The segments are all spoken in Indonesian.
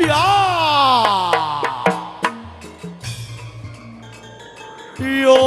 Ya. Yo.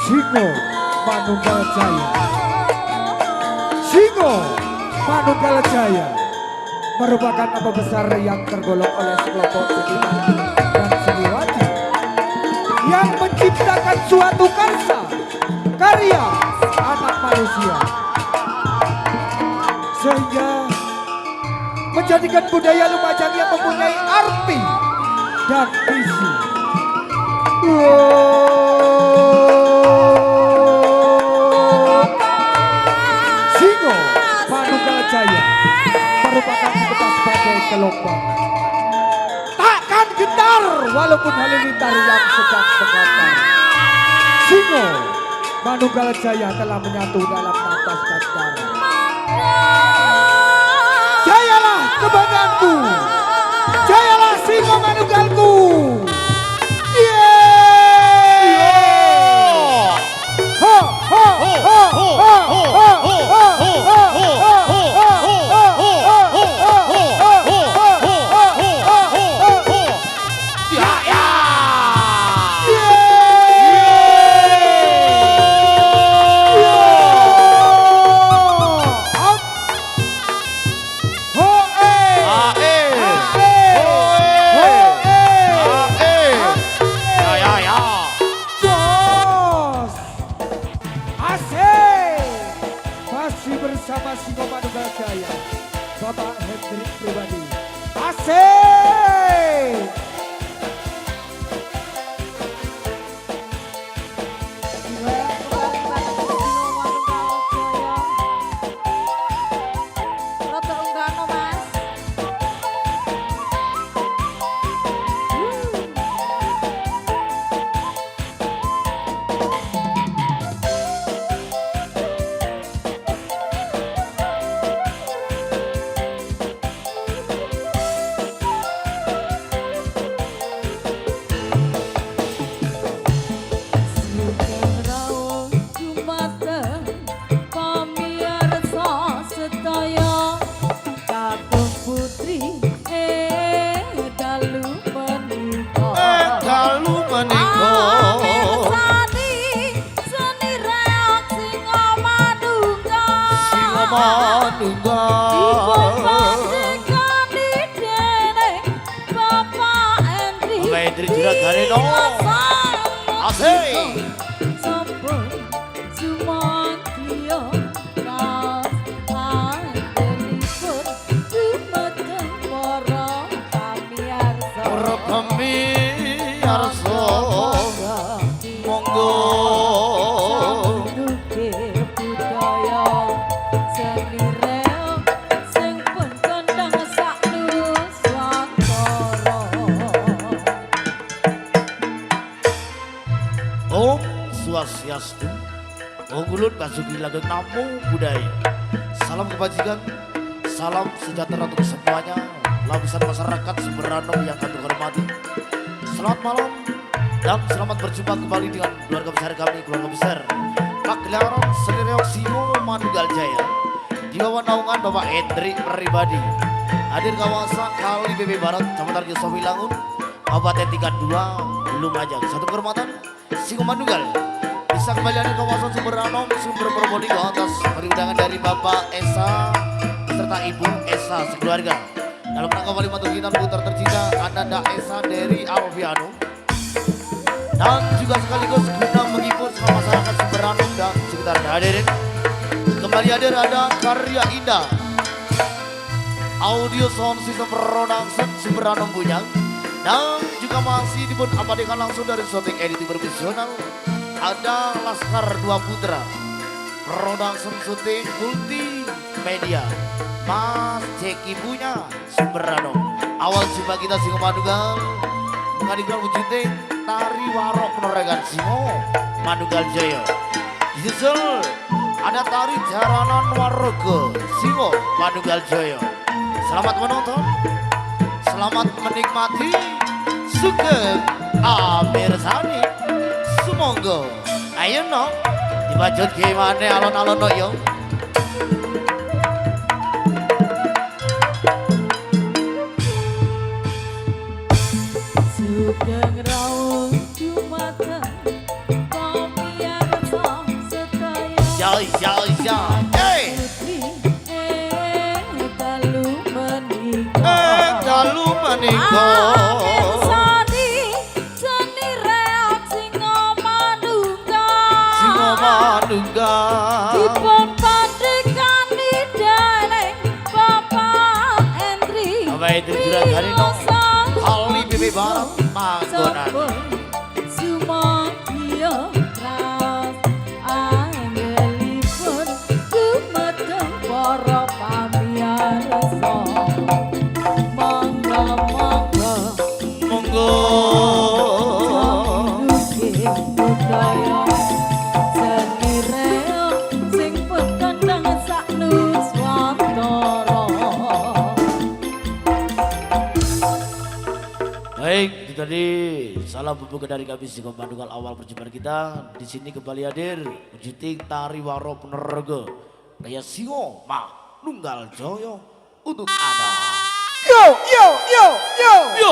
Singo Manunggal Jaya. Singo Manunggal Jaya merupakan nama besar yang tergolong oleh sekelompok seniman dan seniwati yang menciptakan suatu karya anak manusia sehingga menjadikan budaya Lumajang yang mempunyai arti dan visi. Singo Manunggal Jaya merupakan kita sebagai gelombang takkan gentar walaupun halilintar yang sedang bergetar. Singo Manunggal Jaya telah menyatu dalam nafas dan darah. Jayalah kebanggaanku, jayalah Singo Manunggalku. Masih bersama Singo Manunggal Jaya, Bapak Hendrik Pribadi. Asik. Hendrik Juragan no. Asik. Para pamirsa monggo Om Swastiastu. Unggulun Basuki Langgeng Namu Budaya. Salam kebajikan, salam sejahtera untuk semuanya. Lapisan masyarakat Sumberano yang kami hormati. Selamat malam dan selamat berjumpa kembali dengan keluarga besar kami, keluarga besar Pagelaran Seni Reog Simo Manunggal Jaya. Di bawah naungan Bapak Hendrik Pribadi. Hadir kawasan Kali BB Barat, Kecamatan Yosowi Langun, Kabupaten tingkat 2, Lumajang. Satu kehormatan Singo Manunggal. Bisa kembali hadir kawasan Sumberano, Sumber Probolinggo atas undangan dari Bapak Esa serta Ibu Esa sekeluarga. Dalam rangka wali mantu kita putar tercinta Ananda Esa dari Alfiano. Dan juga sekaligus guna menghibur semua masyarakat Sumberano dan sekitarnya. Hadirin, kembali hadir ada karya indah audio sound system production Sumberano Bunyang. Dan juga masih dipun abadikan langsung dari syuting editing profesional. Ada Laskar Dua Putra, production syuting multimedia Mas Jeki Punya Sumberano. Awal jumpa kita Singo Manunggal menghadirkan wujuding tari warok penerangan Singo Manunggal Jaya. Disusul ada tari jaranan warogo Singo Manunggal Jaya. Selamat menonton, selamat menikmati. Sugeng amirsani sumangga. Ayo no, dibajut gimana alon-alon no yo. Sugeng rawuh Jumatan pamirsa sedaya. Ya. Hey. Dalu menika. Sani seni reog Singo Manunggal. Singo Manunggal. Dipun pandhekani dening Bapak Hendrik. Bapak Hendrik Juragarino. Kali BB Barat Manggonan. Sumadya ras anggelipun dumateng para pamirsa. Monggo. Budaya seni reog sing petendang sak Nuswantara. Baik, itu tadi salam pembuka dari kami Singo Manunggal awal perjumpaan kita. Di sini kembali hadir wujuding tari waro penerga Raya Singo Manunggal Jaya untuk Anda. Yo. Yo. Yo.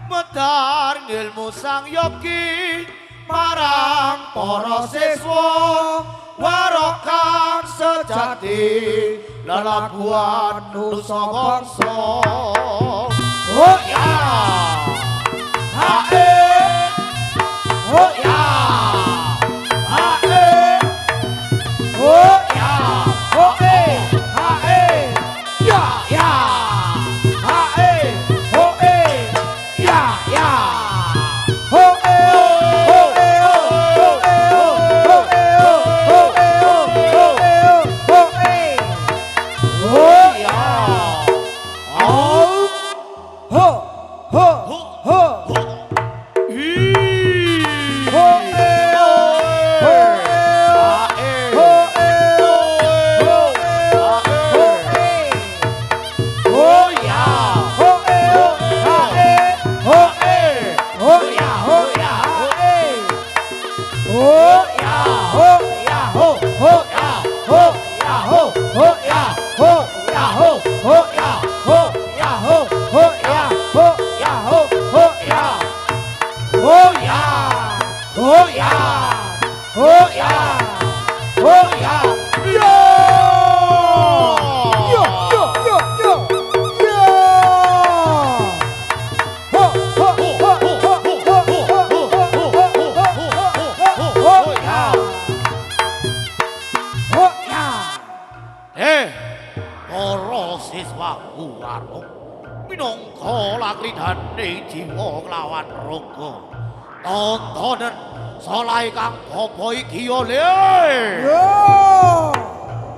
Medar ngilmu sang yogi marang para siswa warokan sejati lelabuhan nusa bangsa. Oh ya, hae, oh ya, hae, oh ya, oke, hae, ya, hae, oke, ya. siswa warung minangka lakridane jiwa kelawan raga tontonen salai kang bapa iki yo le Yo.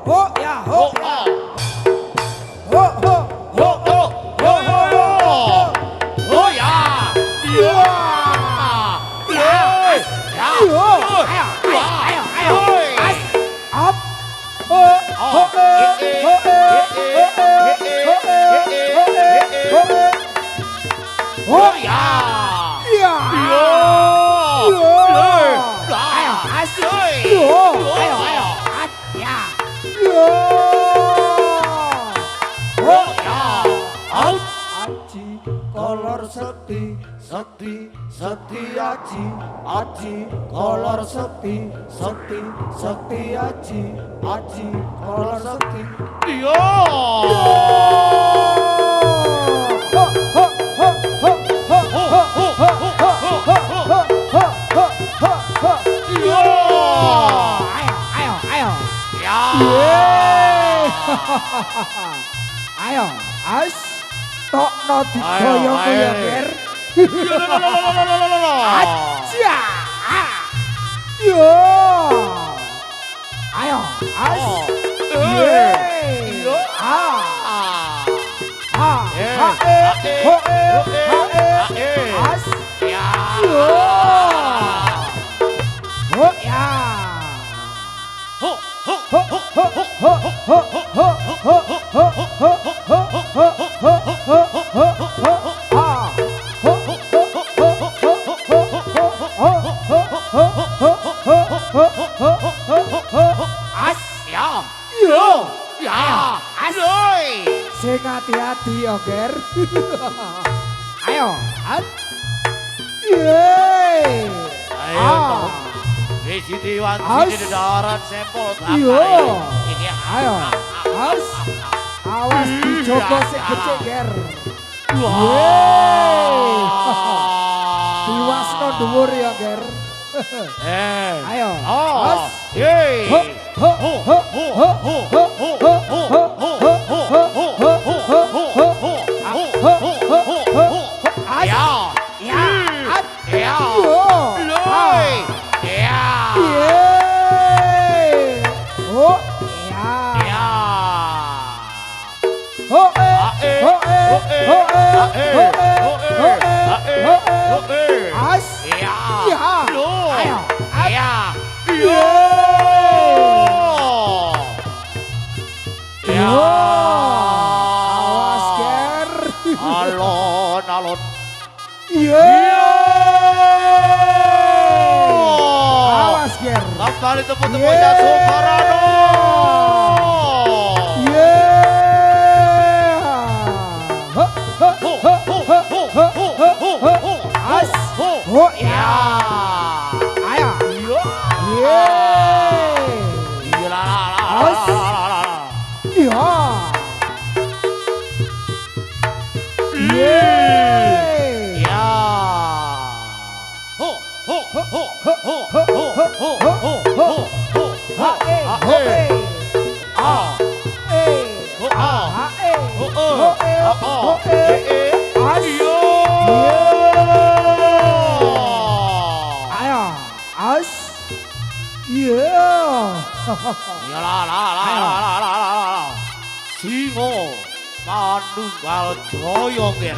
Ho ya, ho ya. Ho ho ho ho ho ho. oh ya ya ya Yo. Ayo, ayo. Up. Ho ho ho oh ya Ya. Yo. ayo Asik. Yo. Ayo, ayo. Ya. Yo. Ho ya Aji kolor sekti sekti sekti aji aji kolor sekti sekti sekti aji aji kolor sekti yo ho ho ho ho ho ho ho yo ayo ayo ya ayo as tok no digoyong ya ger aja yo ayo as yo as yo ho ya ho ho ho ho ho ho sing hati-hati ya ger ayo at yeay Wisi Dewan sini di darat sempol ini ayo as awas dijogo sik becik ger diwasno dhuwur ya ger ayo as ho ho ho ho ho ho awas ger alon alon awas ger kembali tepuk-tepuknya Sukarano as ho ya ayo Singo Manunggal Jaya Ger.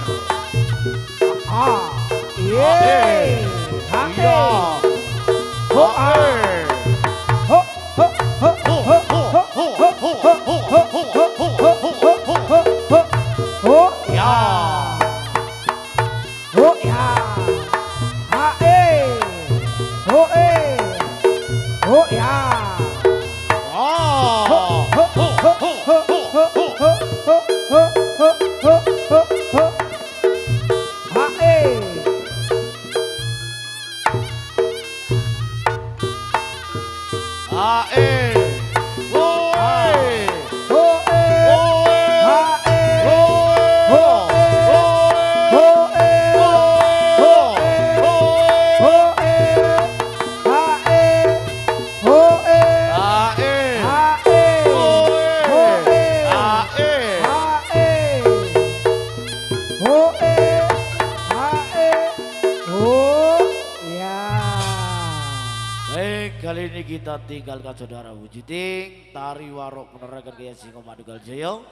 kali ini kita tinggalkan saudara Wujuting, tari warok menerangkan gaya Singo Madugal Joyo.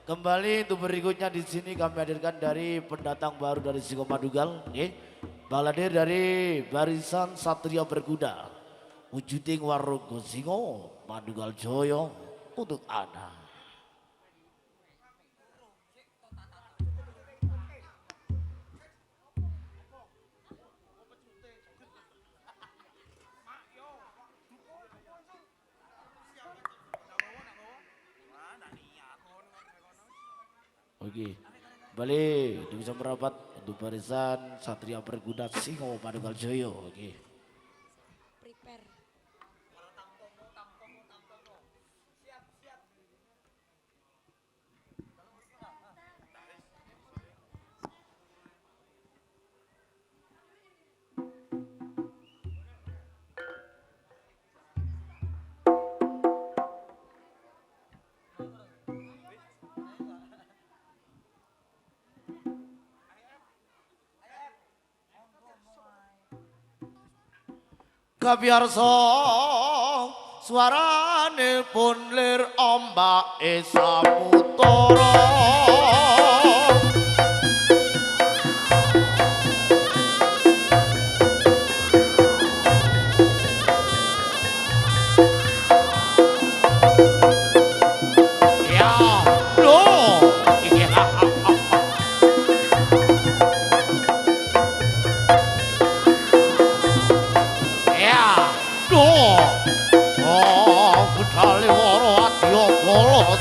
Kembali untuk berikutnya di sini kami hadirkan dari pendatang baru dari Singo Madugal, baladir dari barisan Satria Berkuda, Wujuting Warok Singo Madugal Joyo untuk Anda. Oke, balik bisa merapat untuk barisan Satria Berkuda Singo Madugal Joyo. Oke. Prepare. Kabiarso suarane pun lir ombake samudra.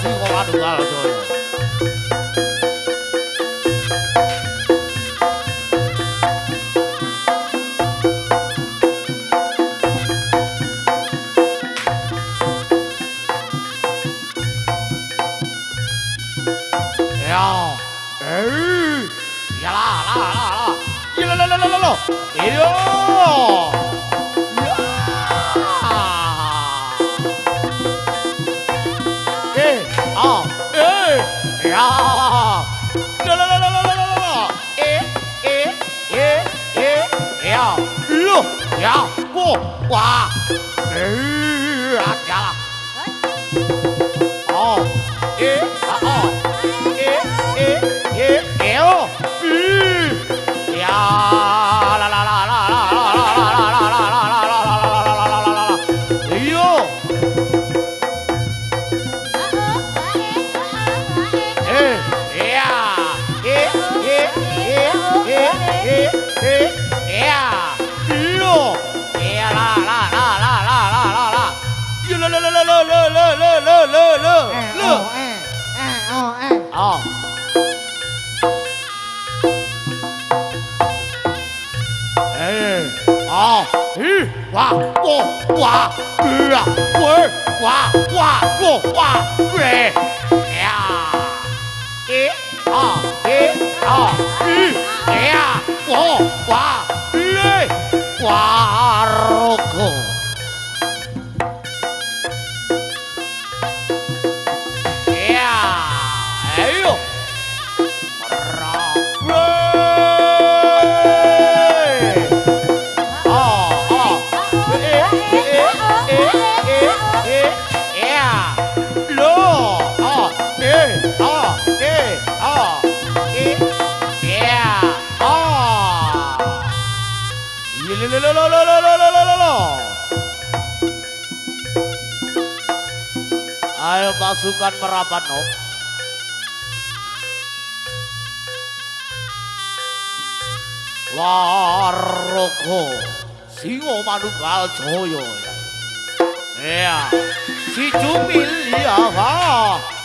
Singo Madugal Joyo. Ya, ya lah, iyo. Ya, wah, aja lah. Oh, ya, la la la la la la la la la la la la la. Iyo. Waroko. Ya, ayo. Ayo pasukan merapat no. Waroko Singo Madugal Joyo. Ya, si Jumil ya,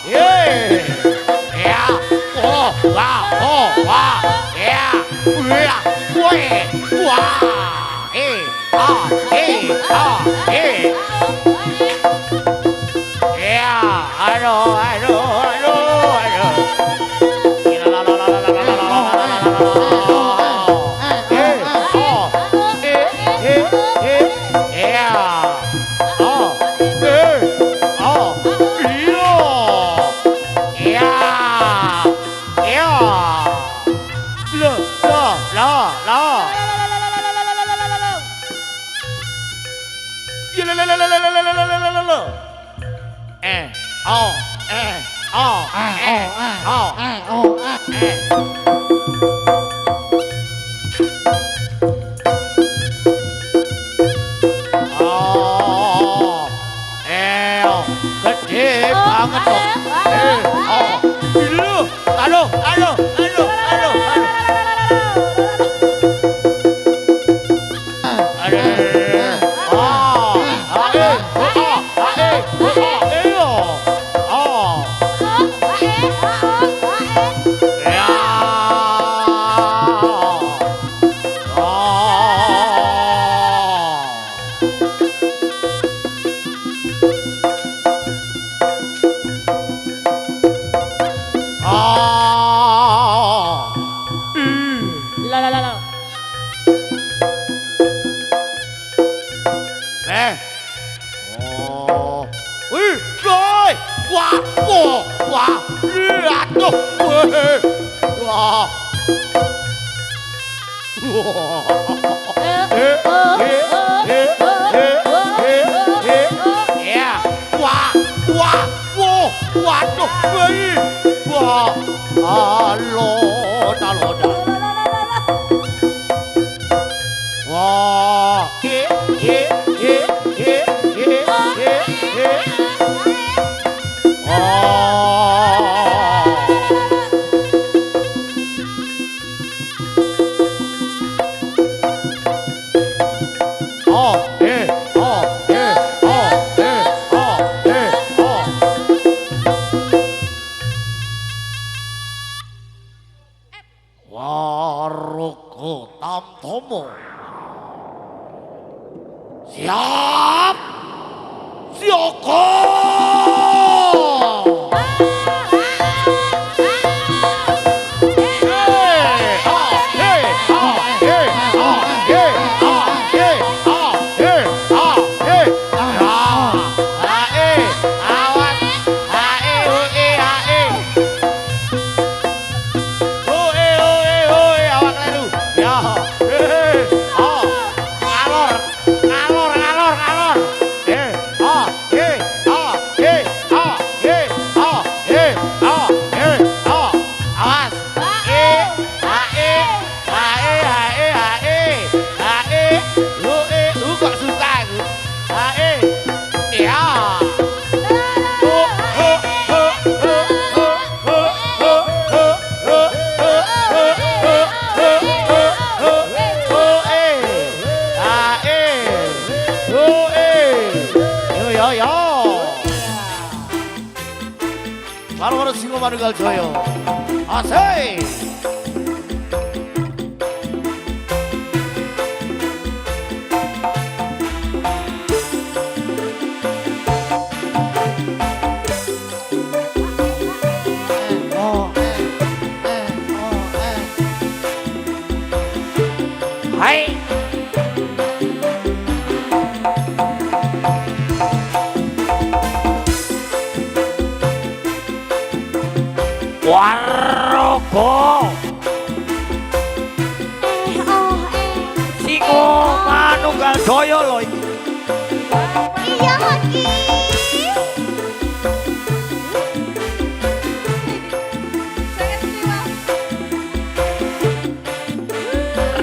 ya, wah, ya, wah, ya, aduh. Yeah. oh, oh, gede banget dong. Aduh. Lihat tuh. Wah. Ya. Waduh. Wah. Halo. Wah. Waruku Tamtomo. Siap. Sioko. 바로 싱어 마누갈 줘요. 아세이. 하이. Warogo Singo Manunggal Daya lho iki. Iya lagi.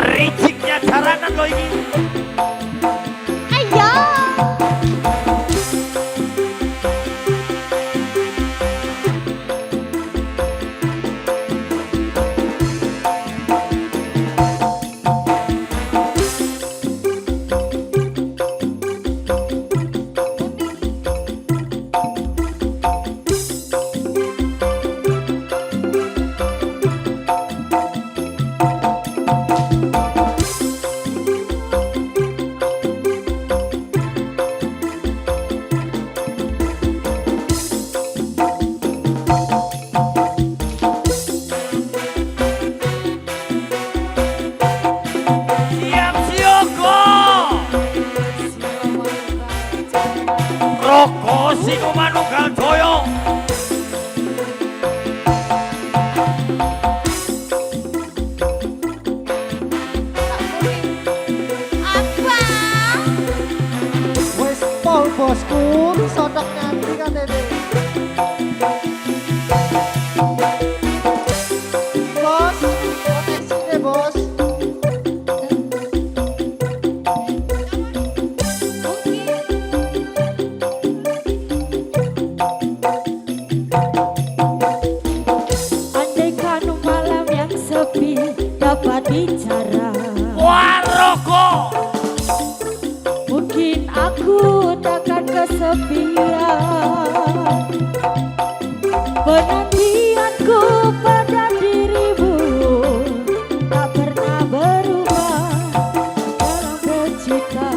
Riciknya jaranan lho iki. Ayo. bicara. Waroko. Mungkin aku takkan kesepian. Penantianku pada dirimu tak pernah berubah. Dalam bercinta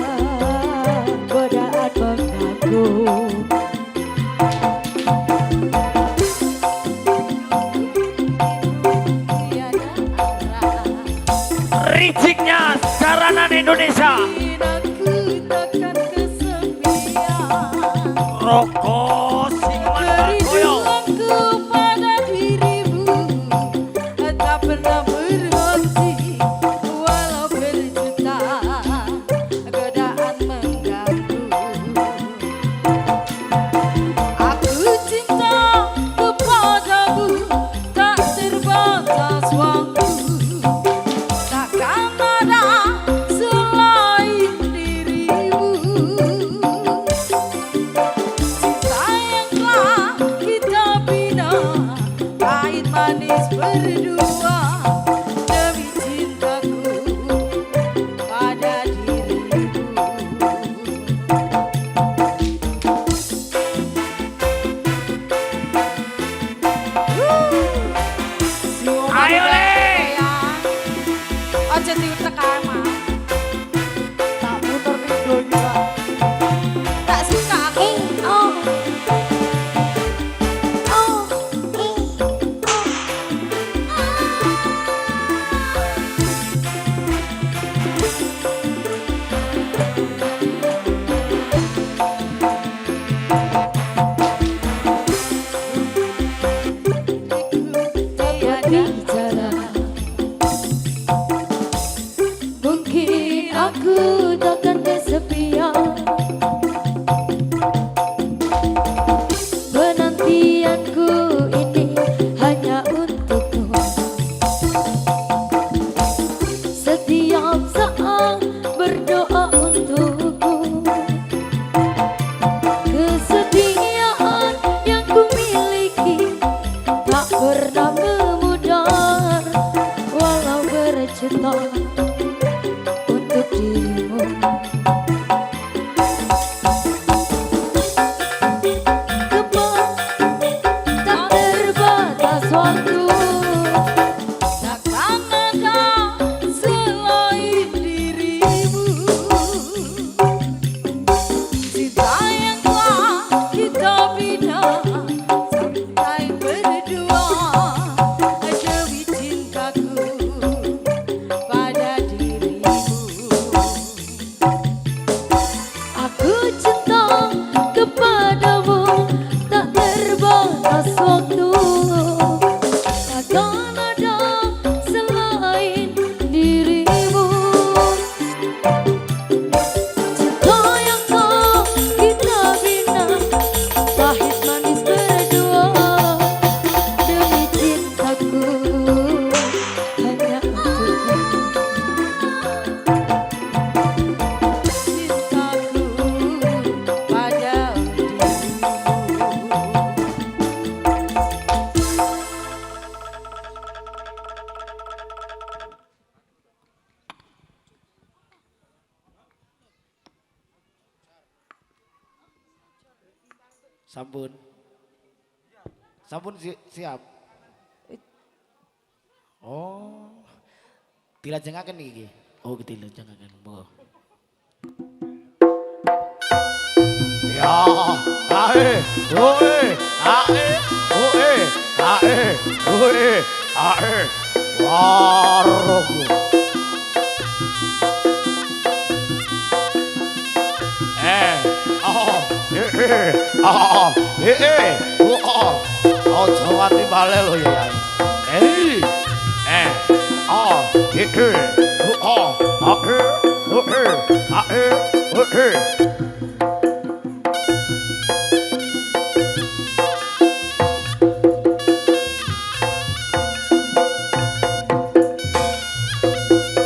godaan mengganggu. Riciknya Saranan Indonesia. Aku takkan kesepian. Rokok Singaman Koyo. Kerinduanku pada dirimu tak pernah berhenti. Walau berjuta godaan mengganggu. Aku cinta kepadamu tak terbatas waktu. Takkan ada selain dirimu. Cinta yang telah kita bina, pahit manis berdua. Demi cintaku pada dirimu. Ayo, Le. Aja ditekan mah. Tak muter pindo juga. Tak suka aku. Bicara. Mungkin aku takkan kesepian. Penantianku ini hanya untukmu. Setiap saat berdoa untukku. Kesetiaan yang ku miliki tak pernah memudar. Walau berjuta untuk dirimu. Tak terbatas waktu. Takkan ada selain dirimu. Cinta yang telah kita bina sampai berdua. Demi cintaku pada dirimu. Aku cinta kepadamu tak terbatas waktu. Takkan ada selain dirimu. Cinta yang telah kita bina, pahit manis berdua. Demi cintaku hanya untukmu. Cintaku pada dirimu. Sampun. Sampun siap. Oh. Dilajengaken iki. Oh, dilajengaken. Monggo. Ya, ae, oe, ae, oe, ae, oe, ae. Waroko. Ojo nganti bale lho ya.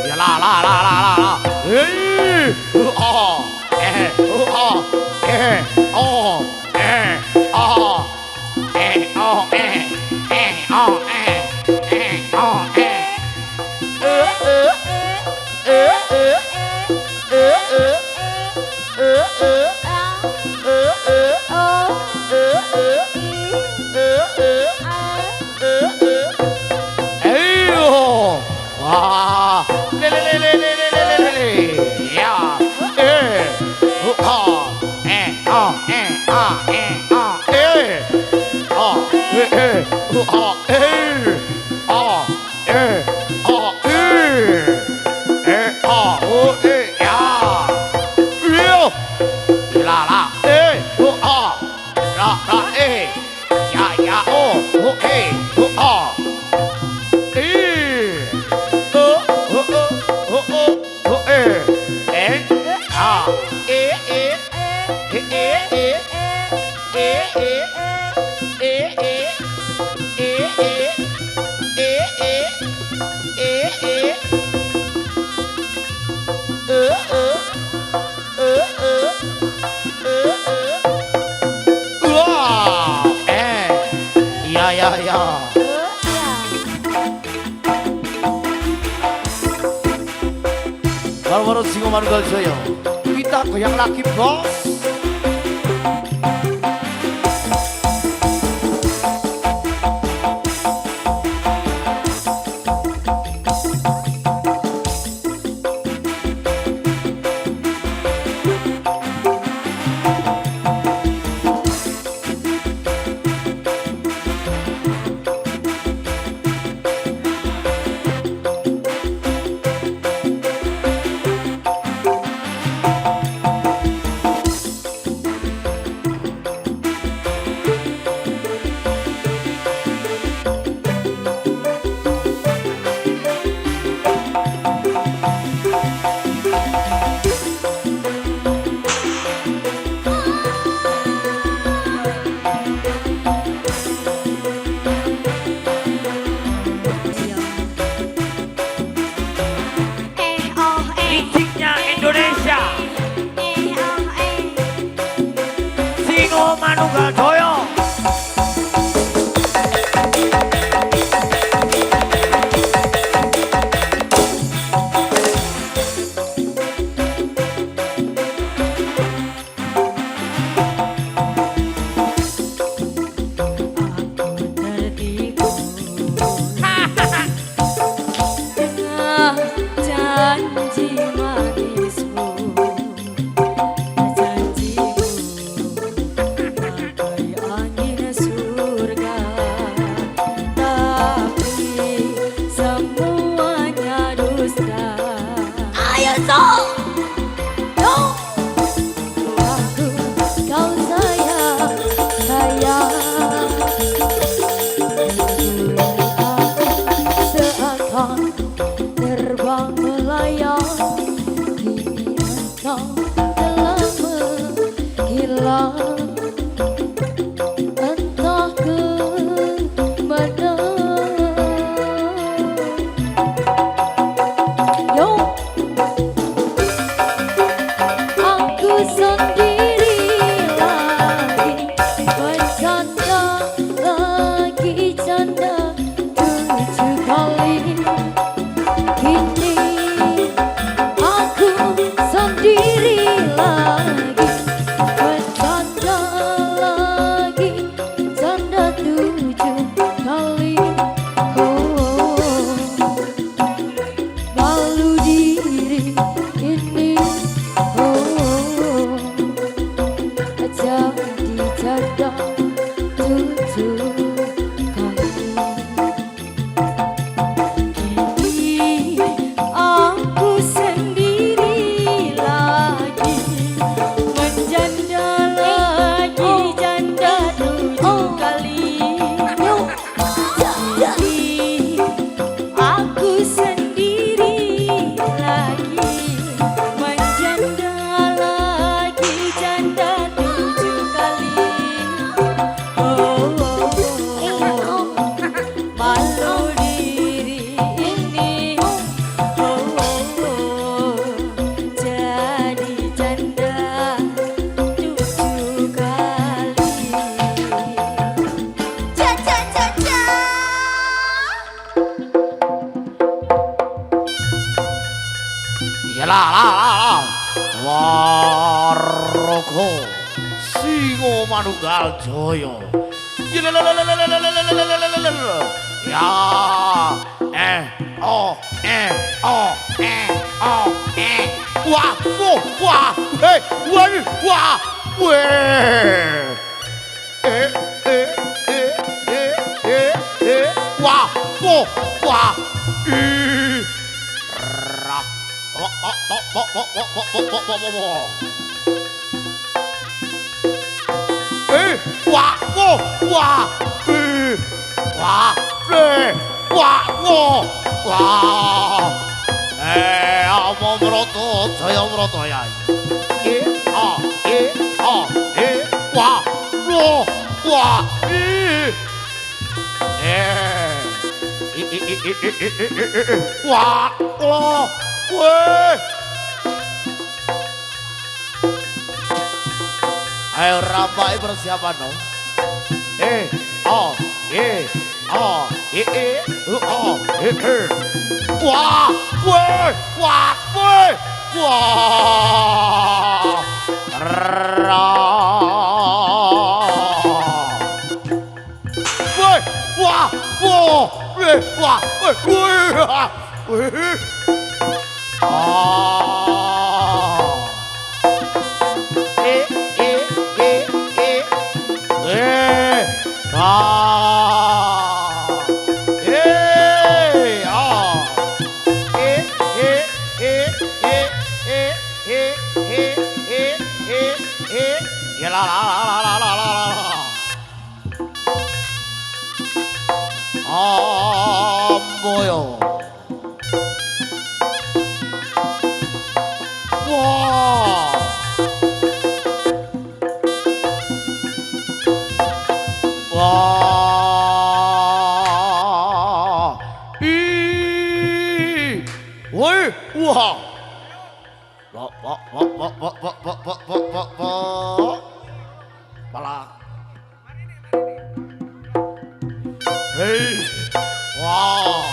Ya la la la la la. Oh, Baru-baru Singoman Galjoyo, kita goyang lagi bos. Indonesia Singoman Galjoyo. Janji manismu, janjimu bagai angin surga, tapi semuanya dusta. Ayo sok, aku kau sayang, sayang. Seakan terbang melayang, kini engkau telah menghilang, entah ke mana. Yo, aku sendiri lagi bercanda, lagi canda 7 kali. Kini aku sendiri lagi bercanda, lagi canda 7 kali. Oh, malu diri ini. Oh, jadi canda 7 kali. Aku sendiri lagi menjanda, lagi janda 7 kali. Jadi aku sendiri lagi menjanda, lagi janda 7 kali. Malu diri ini. Jadi janda 7 kali. Yalah, Waroko Singoman Galjoyo. Ya, wah, hey, wah, weh, wah, ih, rah, wah, wah, wah, wah, wah, wah, 아무 물어도 저야 물어도야. 와, 와, 와, 왜? Ayo ramai persiapan dong. Wah, weh, wah, weh, wah, weh, wah, wah, weh, wah, weh, weh, 뭐요? 와! 와! 월! 우와! 말라. 에이! 와!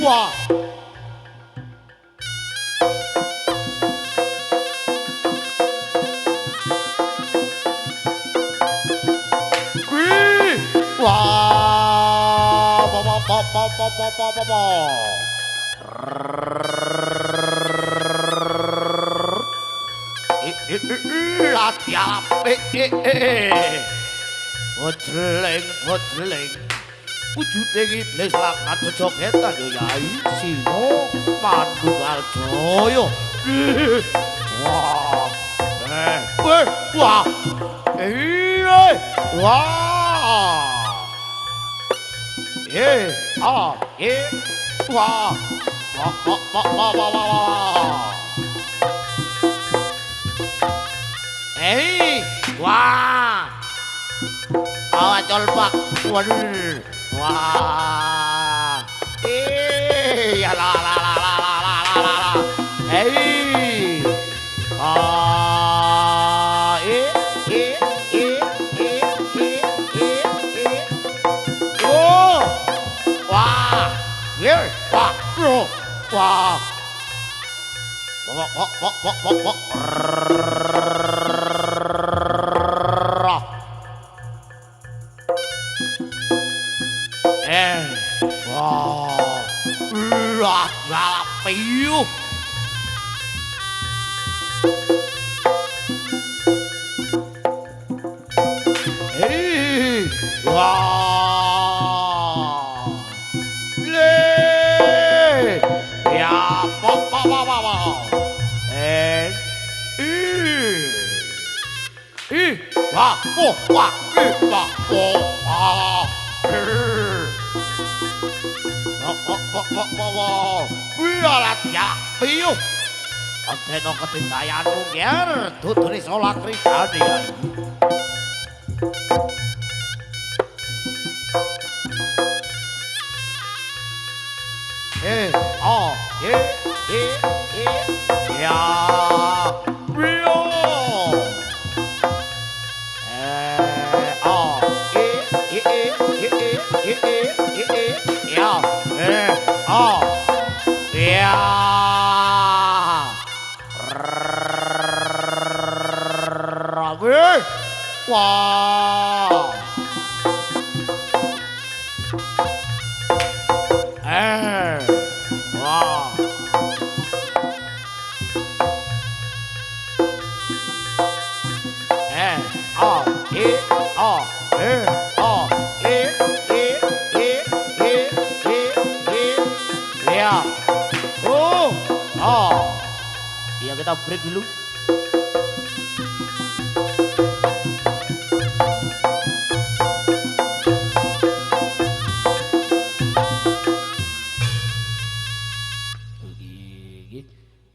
와! 와! 빠바바바바바바바. 라티아 버틀랭 버틀랭 우주땡이 블레slak cocoketa yo yai sino mandugal joyo wah wah wah wah wah awa colpak waduh wah ya la la la la la la la la oh wah wah wah wah piu wah le ya wah wah piu anteno ketindayanmu nger dudune solak rikane ya piu Wah. Wah. Oh, eh, oh, oh, ya. Oh. Ya kita break dulu.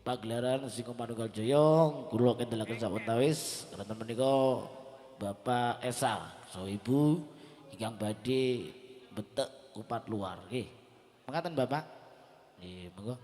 Pagelaran sing Manunggal Joyong kula kendelaken sawetawis wonten menika Bapak Esa so Ibu ingkang badhe betek kupat luar nggih. Mekaten Bapak. Nggih, monggo.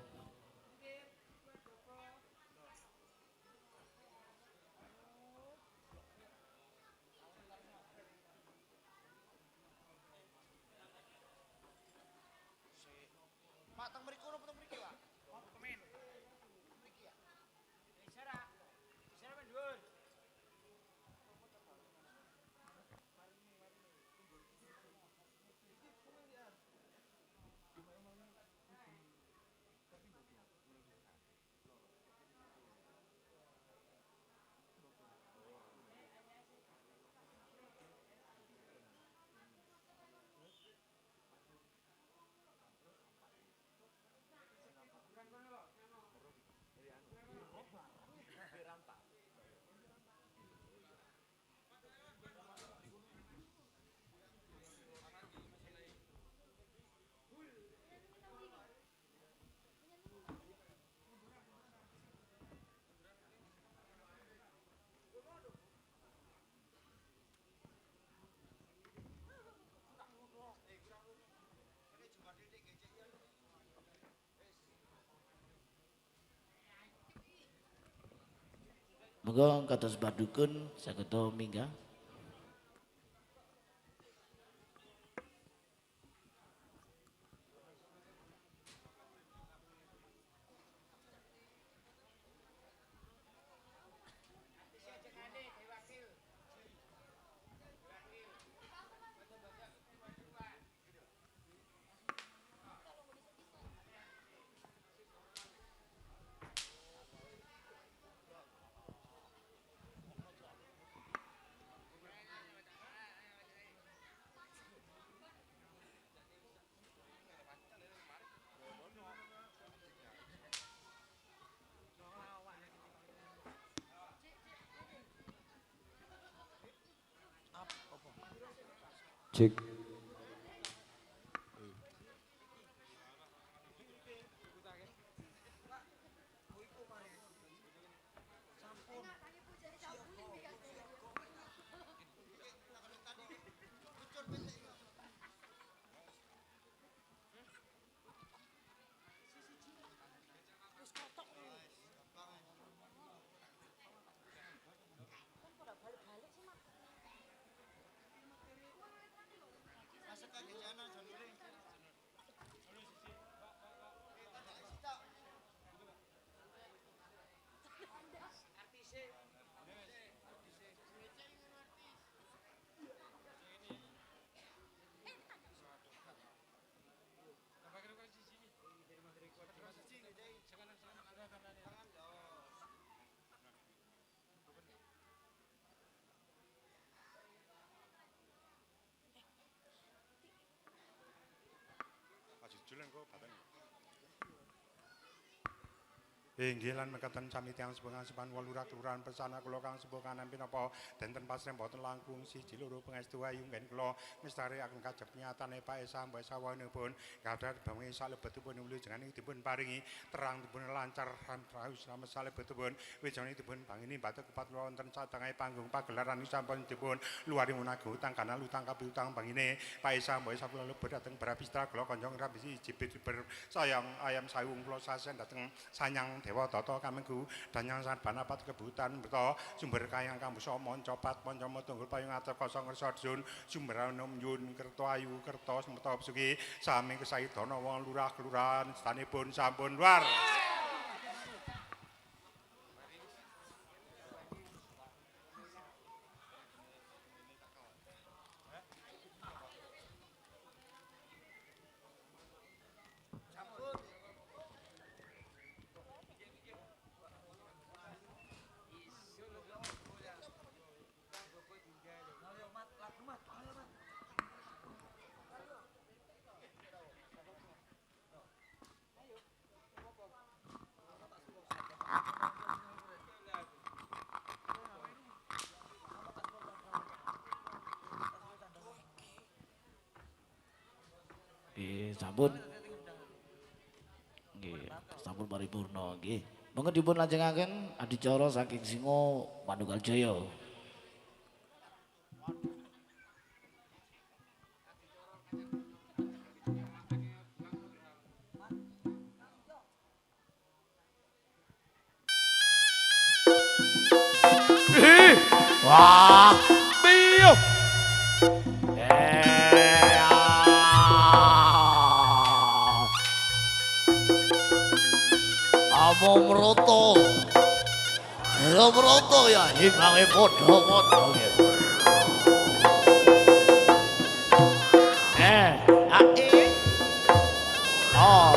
Monggo kados badukun saged minggah. Cek. Inggih lan mekaten sami tiyang sepuh sepan Walura kelurahan Pesana kula kang sepuh kanan pinapa denten pasremboten langkung siji loro pangestu ayu nggen kula mistarekaken kajep nyatane Pak Esa mbok sawanipun gadhah bengi salebetipun wilujengane dipun paringi terang dipun lancar lan raos slamet salebetipun wijane dipun pangini batuk kepat wonten satengahe panggung pagelaran sampun dipun luari munaga utang kana lutang kapiutang pangine Pak Esa mbok sakula lebet dhateng Brabistra kula kanjong rabisi jibit sayang ayam sawung kula sasen dhateng sanyang Dewa Tata Kamenggu danyang banapat kebutan berta sumber kayang kambusa moncopat poncoma tunggul payung atur kosong ngersa Arjun sumber anom yun kerto ayu kerto semeta pesugi sami kesaidana wong lurah kelurahan stanipun sampun luar. sampun. Nggih, sampun paripurna nggih. Monggo dipun lajengaken adicara saking Singo Manunggal Jaya. Wah, biyo. Amo meroto. Ya meroto ya, himbange padha-padha ya. Oh.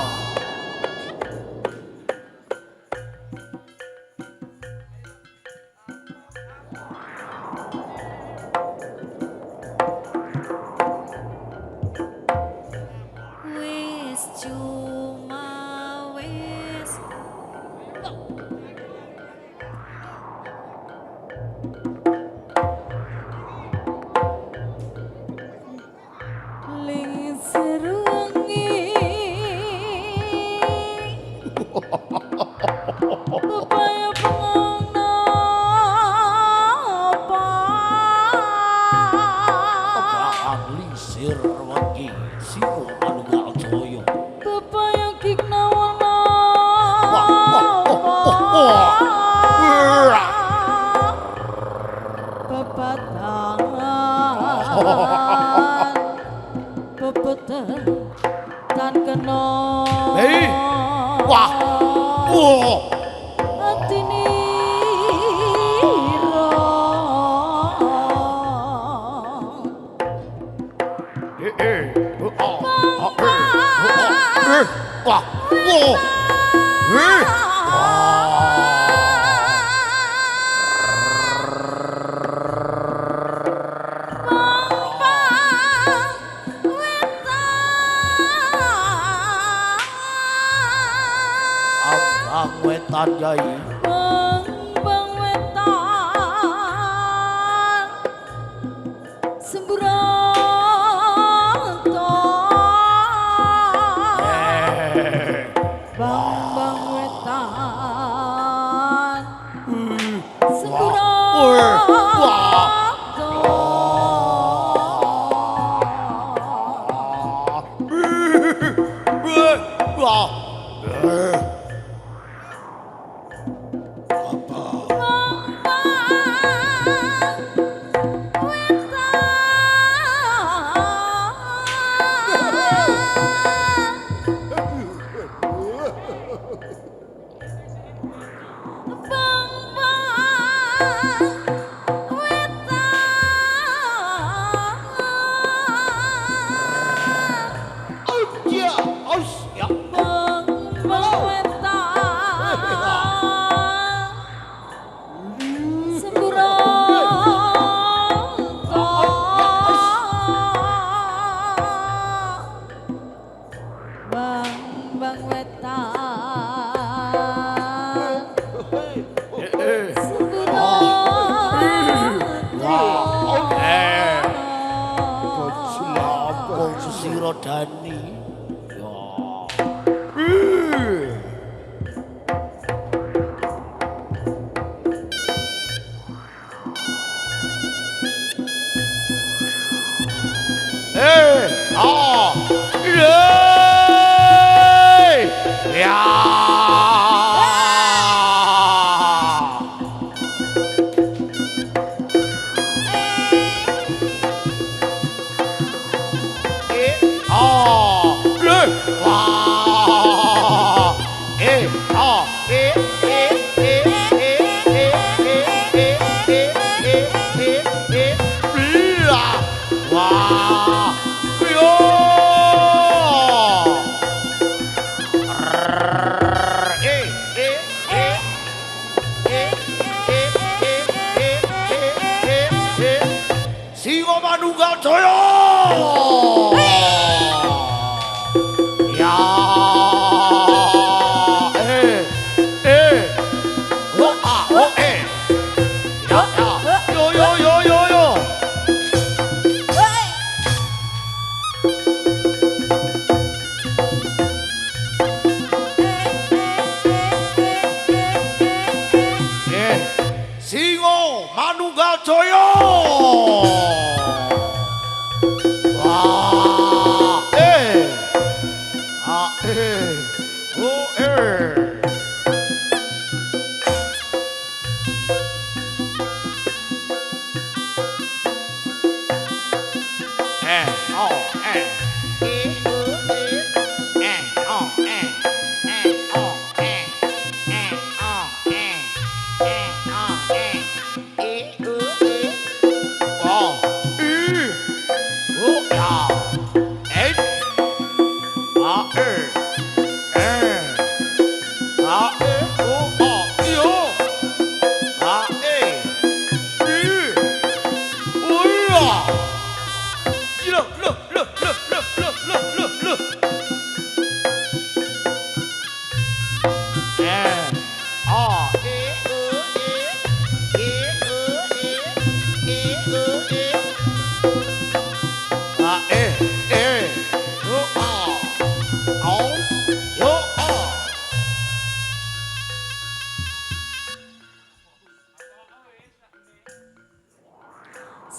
Wis cuma wis ling serungi Bapaya pengono apa Tebakan lisir wengi Singo Manunggal Jaya. Bapaya kiknawana Bebatan tan kena Hei, wah, wah. atini Wah, Ambang wetan Yai. Bang wetan semburanto Bang wetan semburanto Bang wetan Lampung Susiro Dani. Singo Manunggal Jaya. Ya.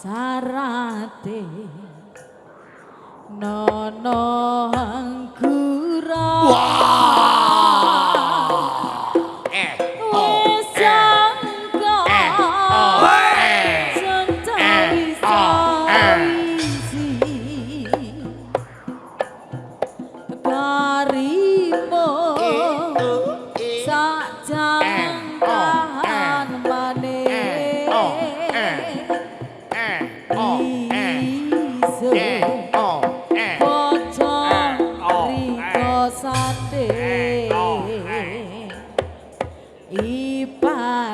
Sarate nono anggura wis jangka sentawisi karimo sajangkahan maneh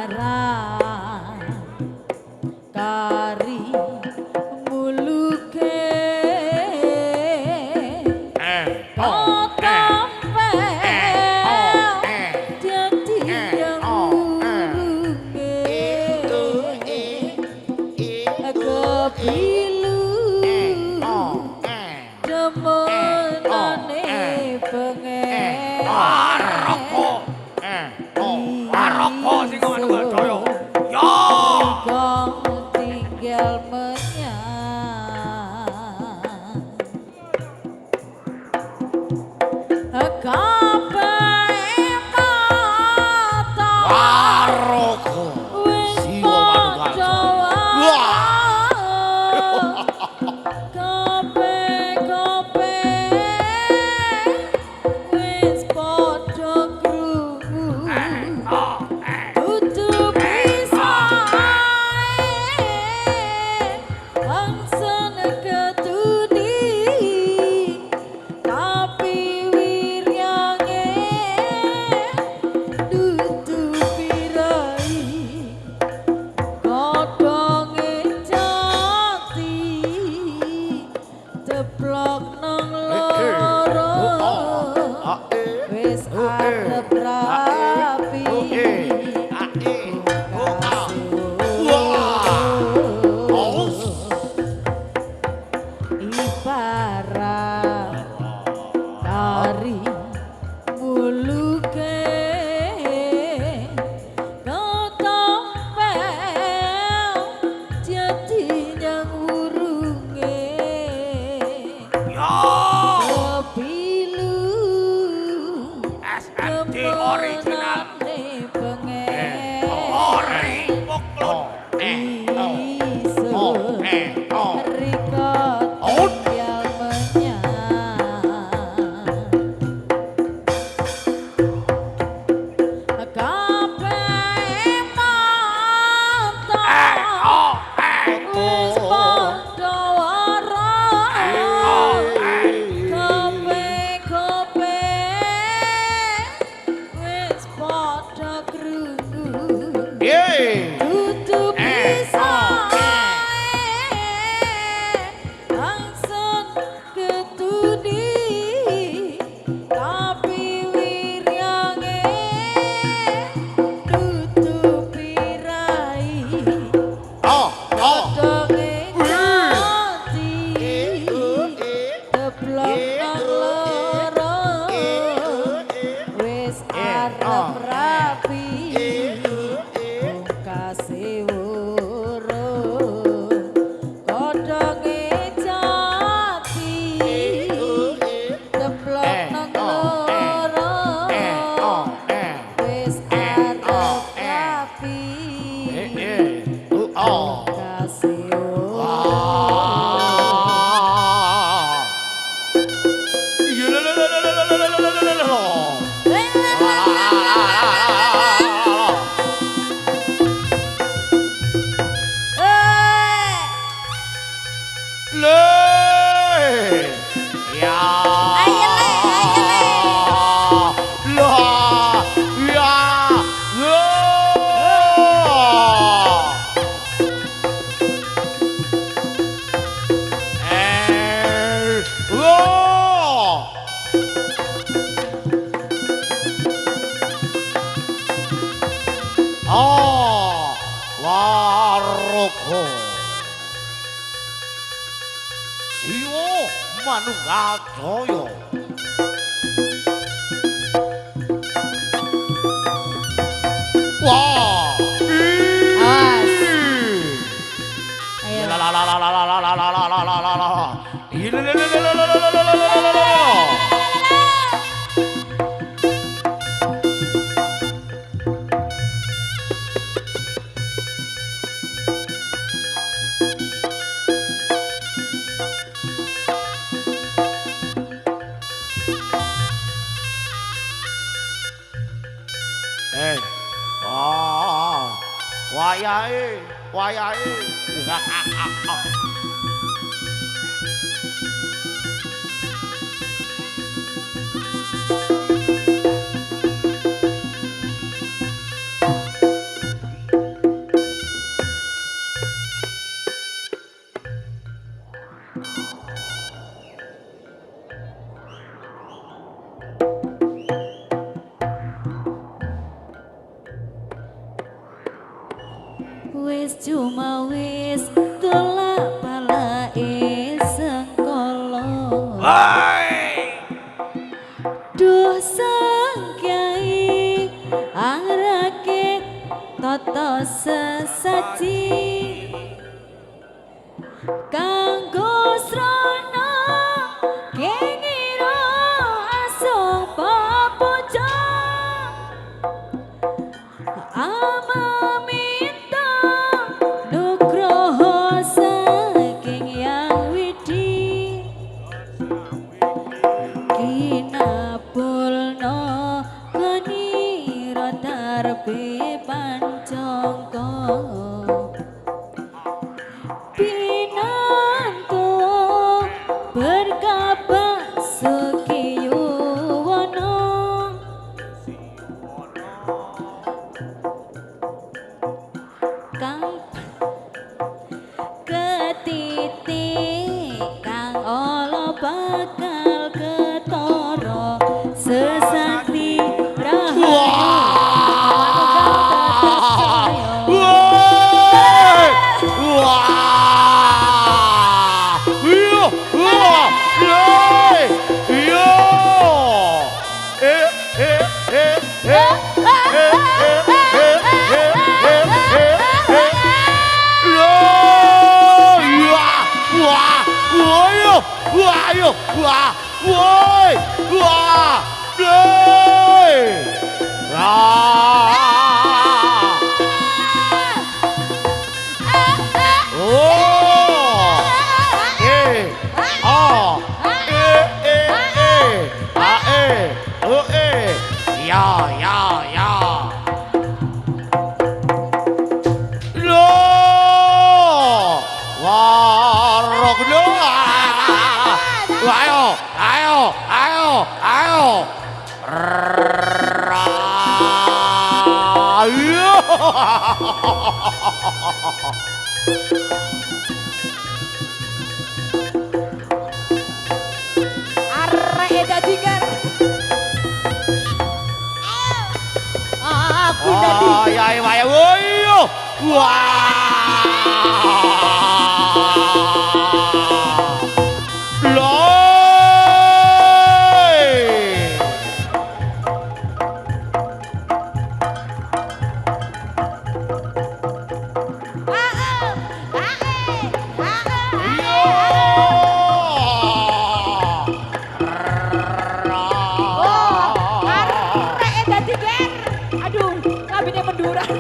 ibarat kari muluke kotampel jadi yang urunge kepilu demenane pengen Maroko sing ngono Bathara. Ya. Kau tinggal menyang. Kabeh mata. Maroko. Siwa Manugaca. Wis padha krungu. Wis arep rapi ibarat dari muluke kotampel jadi yang urunge Le. Ya. Ayo le, ayo le. La. Ya. La. La. Ah, waroko. Siwo manunggajoyo. Wah. Awas. Ayo. La la la la la la la la la la la la la. Ila la la la la la la la la la la la. Wah, wayahe, wayahe. Wis cuma wis tolak palake sengkolo. Duh sangkai angrake toto sesaji kanggo srana kengiro asung papuja amaminta nugroho saking yang widi kinapulno kanira darbe pancangka pinanto berkabar sukiyuwana kang ketitik kang olo bakal ketara sesakti rahayu Arek dadi kan. Aku dadi. Ya ya wah. Aduh, kabinnya menduran.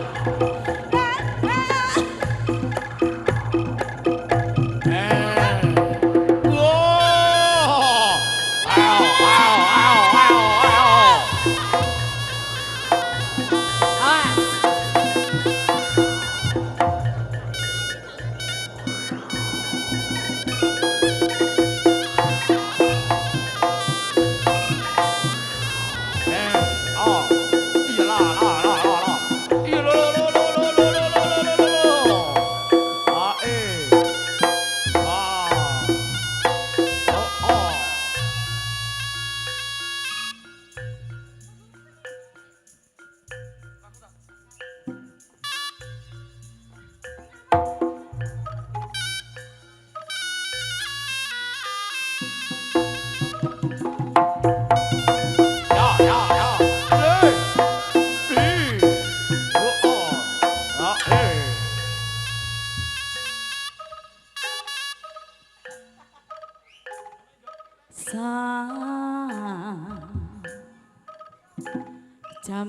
Jam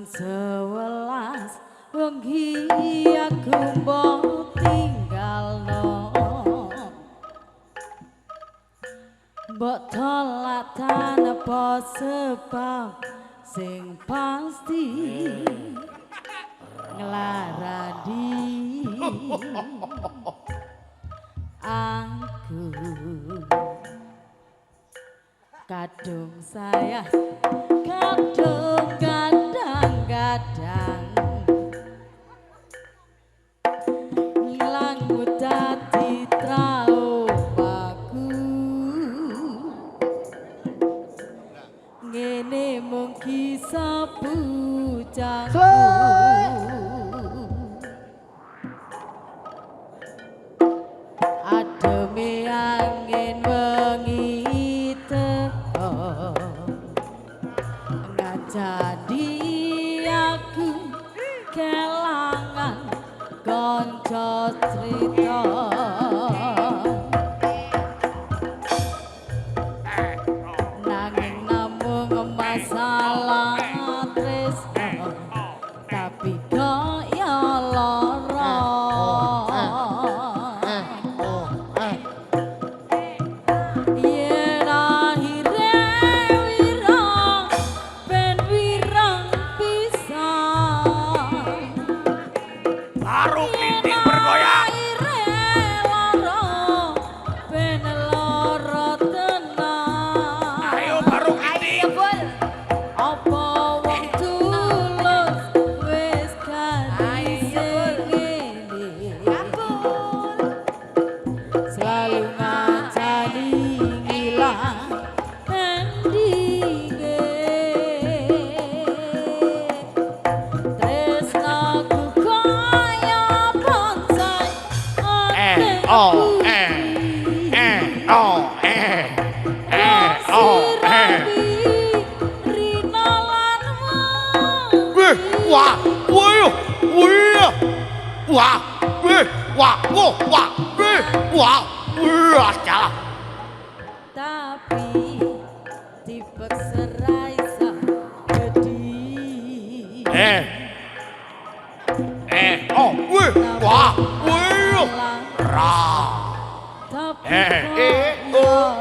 11 wengi aku mbok tinggalno mbok tolak tanpa sebab sing pasti nglarani aku kadung sayang kadung kadang-kadang ngilang dadi traumaku ngene mung kisah bujangku ademe angin wengi teko ngajadi aku kelangan kanca cerita nanging namung masalah tresno tapi kok ya lara yen akhire wirang ben wirang pisan Baru klitik bergoyang. Ayo baru klitik. Apa wong tulus wis selalu ngajani ngilang endinge tresnaku kaya bonsai Oh, Rina lan wih, wah, wih, wih, wah, wih, wah, wah, wah, wih, wah, wih, salah. tapi dipaksa raisa jadi Oh, wih, wah, wih, ra, tapi oh,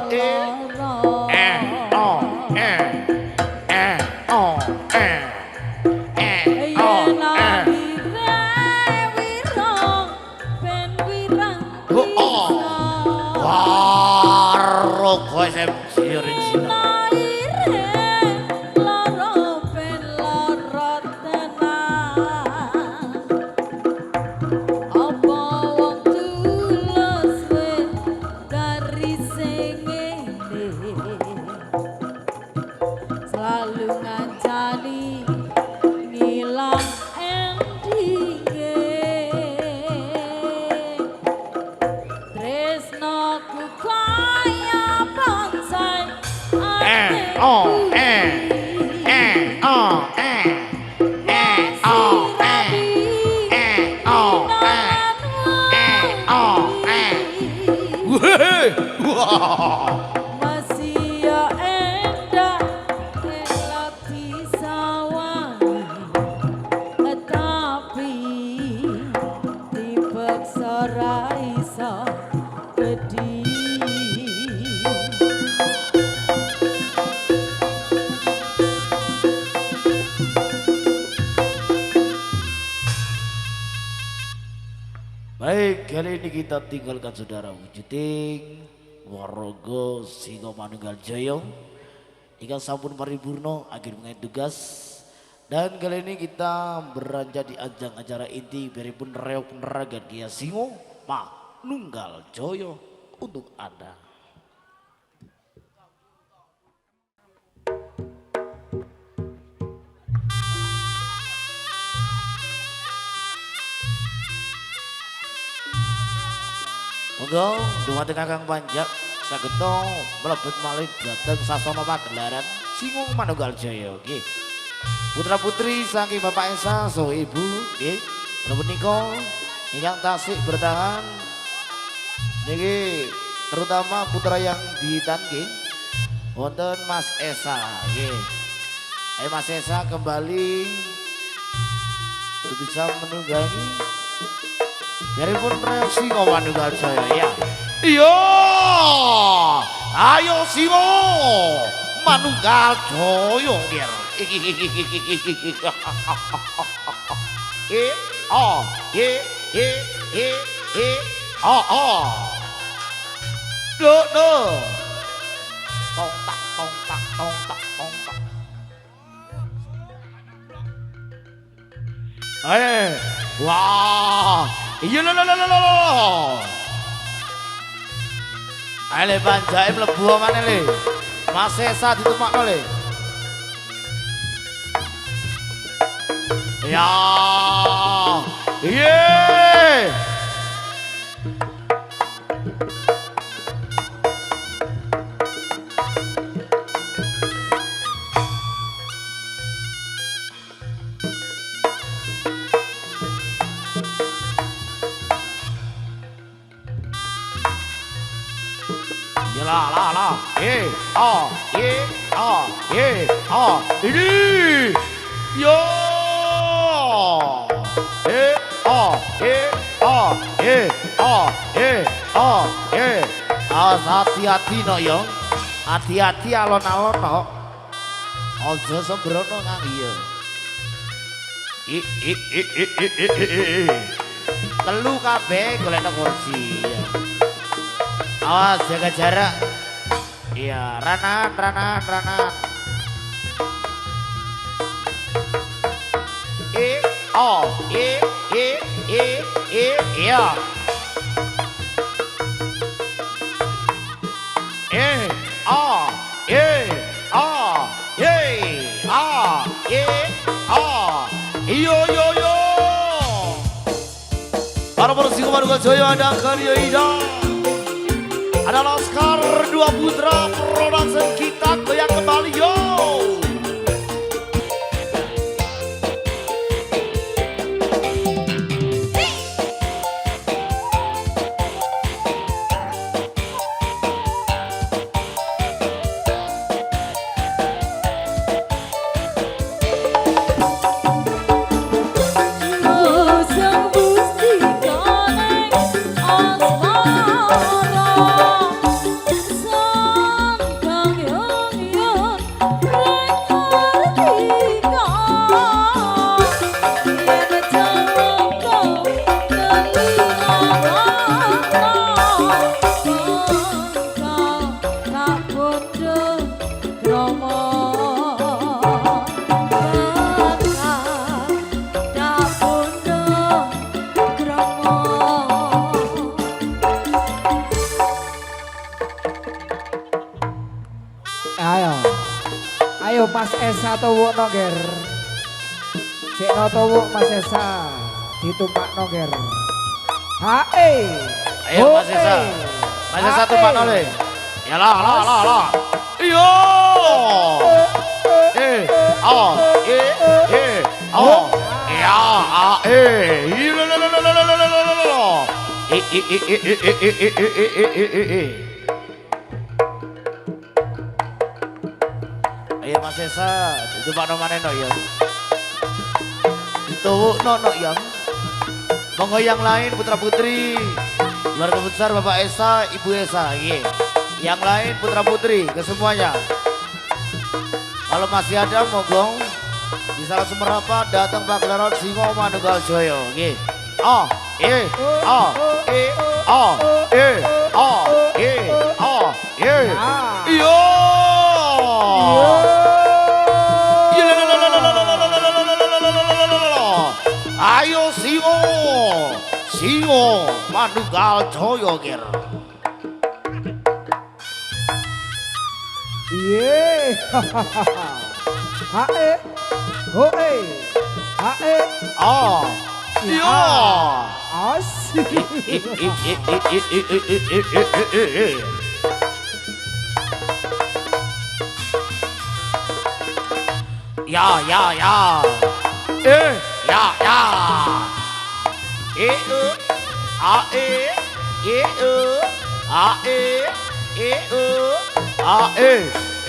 Waro kowe sing original. Selalu ngancani ngilang endinge tresnaku kaya bonsai masih ya endah elok disawangi tapi dipaksa ra iso gedhi Baik, kali ini kita tinggalkan saudara wujuding Waraga Singa Manunggal Jaya ikan sampun paripurna akhir mengenai tugas dan kali ini kita beranjak di ajang acara inti beripun reok neraga Dia Singa Manunggal Jaya untuk Anda. Monggo dumateng Kakang Panjak sageta mlebet malih dhateng sasana pagelaran Singa Manunggal Jaya nggih. Putra putri saking Bapak Esa saha Ibu nggih. Menika ingkang tasik bertahan niki terutama putra yang ditan nggih. Wonten Mas Esa, nggih. Mas Esa kembali untuk bisa menunggangi pun reaksi Manunggal Jaya ya. Iya, ayo Singo Manunggal Jaya nggih. Do tong tak tong tak tong tak tong tak. Wah, iya lo. Ale banjae mlebu omane le. Mas Esa ditemakno le. Ya. Iye. La ini yo hati-hati no yo, hati-hati alon-alon no, ojo sembrono ngang iya. Telu kabeh golek kursi. Awas jaga jarak. Iya, ranan. Iya. Yo. Para Persiko Manunggal Jaya ada Karya Ida. Ada Laskar Dua Putra Production, kita goyang kembali yo. Ayo Mas Esa tuwukno ger. Cekno tuwuk Mas Esa ditumpakno ger. Ayo Mas Esa. Mas Esa tumpakno le. Ya lah. Iyo. Ayo Mas Esa, itu Pak Nomane no ya. Itu no ya. Monggo yang lain putra putri, keluarga besar Bapak Esa, Ibu Esa, iya. Yang lain putra putri ke semuanya. Kalau masih ada monggo bisa langsung merapat datang Pak Gelaran Singo Manunggal Jaya, iya. Yo. Ayo Singo Manunggal Jaya ger. Iye. Yo. Asik. Ya.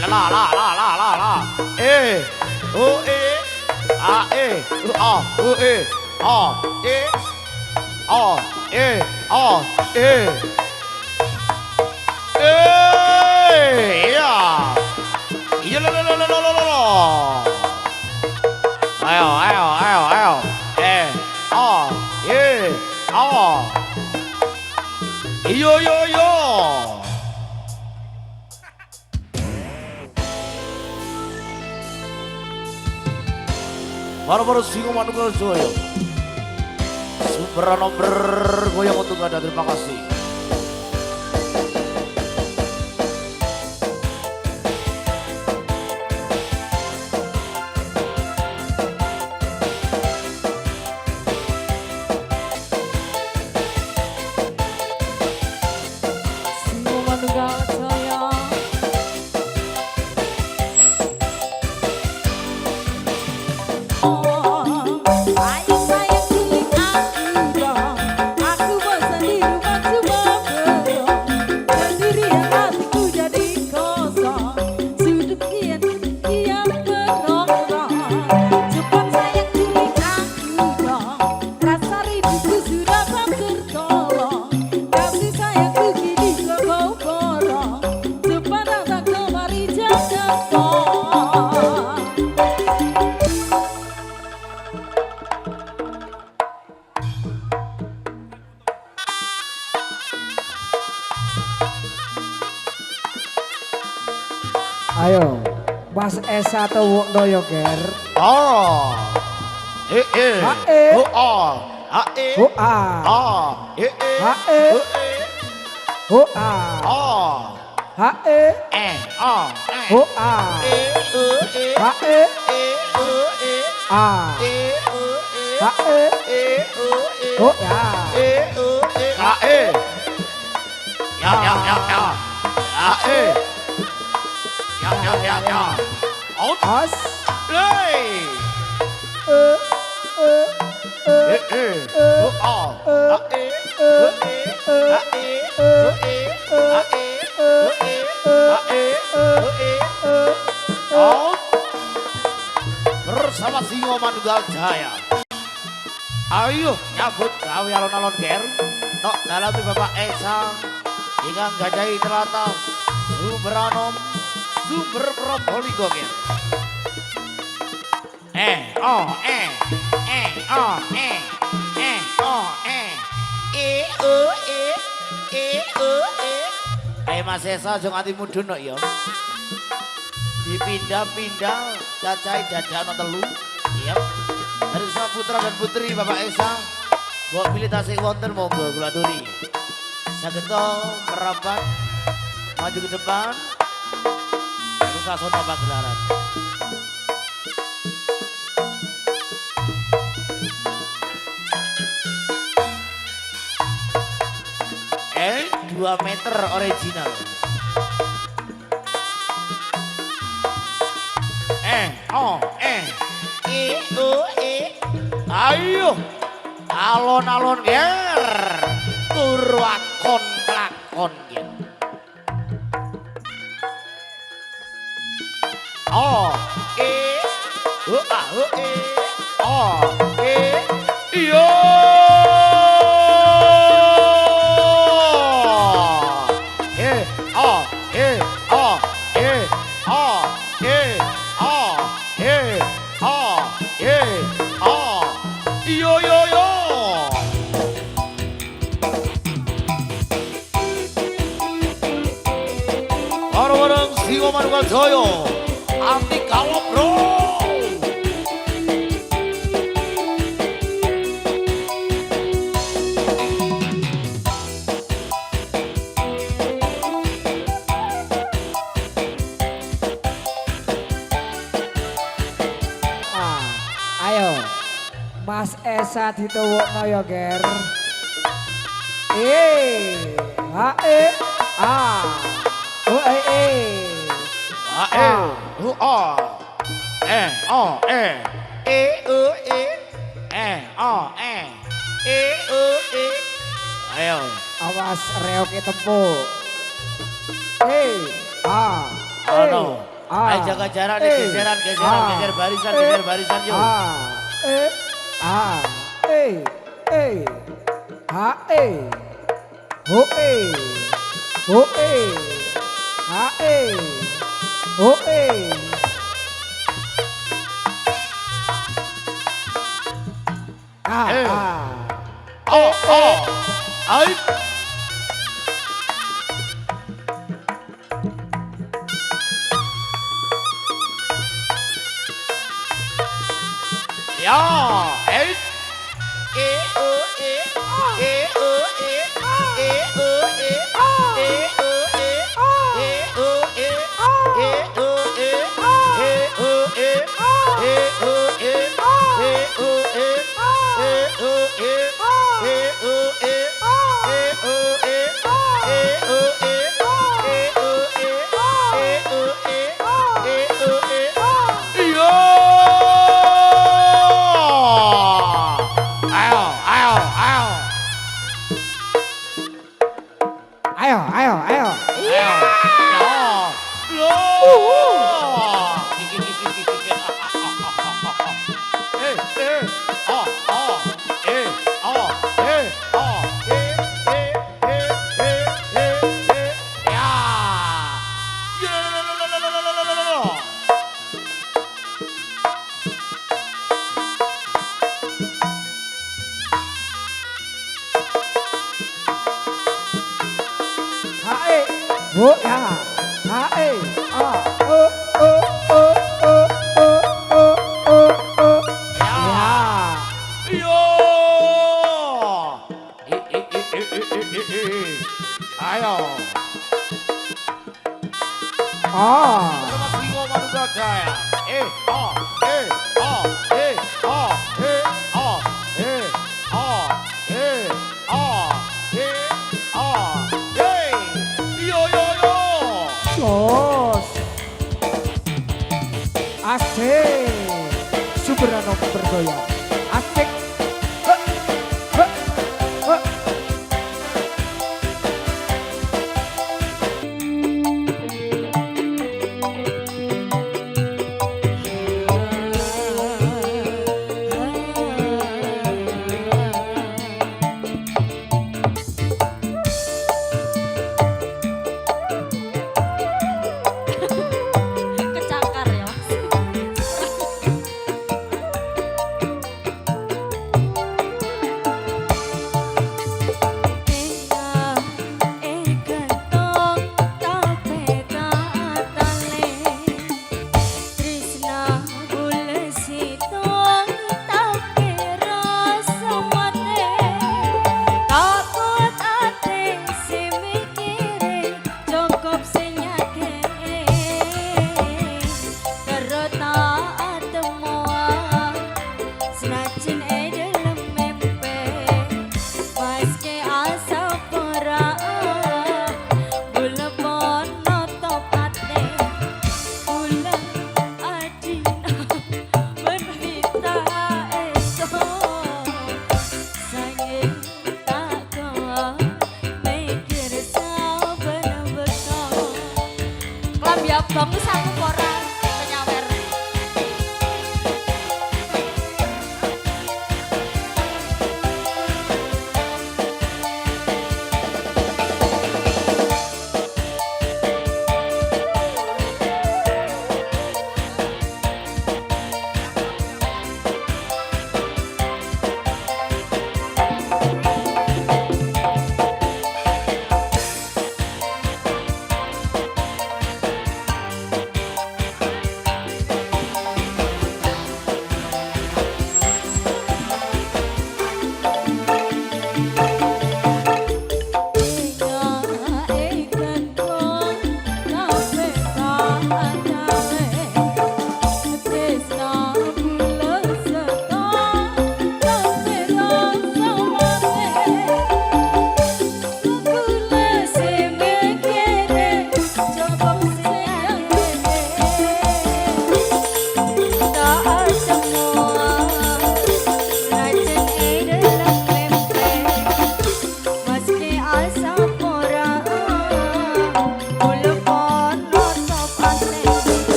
la. O e a e a o e a e a e a e. Ya. Iya la. Ayo. Yo. Baru-baru singo manunggal joyo. Sumberano bergoyang untuk Anda, terima kasih. Singo manunggal jaya. Ayo sayang cilik aku dong. Aku bosan di rumah cuma berong. Sendirian hatiku jadi kosong. Sudut kian berongrong. Cepat sayang cilik aku dong. Rasa rinduku sudah tak tertolong. Kasih sayangku kini kau borong. Cepat datang kemari jangan tolong. Ayo, Mas Esa tuwuk doyo ger. Oh. A e. O a e O a. a e A e. O a. a H e. a O a. e H e. A. H e. O ya. Ya. As. Bersama Singo Manunggal Jaya. Ayo nyambut gawe alon-alon ger. Tok dalami Bapak Esa ingkang gadhahi tlatah Sumber Probolinggo ger. Mas Esa aja nganti mudhun kok ya. Dipindah-pindah cacahe dadakno telu. Iya. Dari putra dan putri Bapak Esa. Mbok pilih tasih wonten monggo kula aturi. Saged merapat maju ke depan. Sasana pagelaran. L 2 meter original. Ayo alon-alon ger turwakon lakon ger. Iyo. Yo. Bareng-bareng Singo Manunggal Jaya. Anti kalop bro. Ayo, Mas Esa dituwukno ya ger. H e a. O e. Awas reoke tempuk. Ono. Ayo jaga jarak nih, geseran, geser barisan yuk. Ayo. Ya, Asik, Subrano bergoyang. Asik. Kecakar ya Mas. Bagus aku ora penyawer.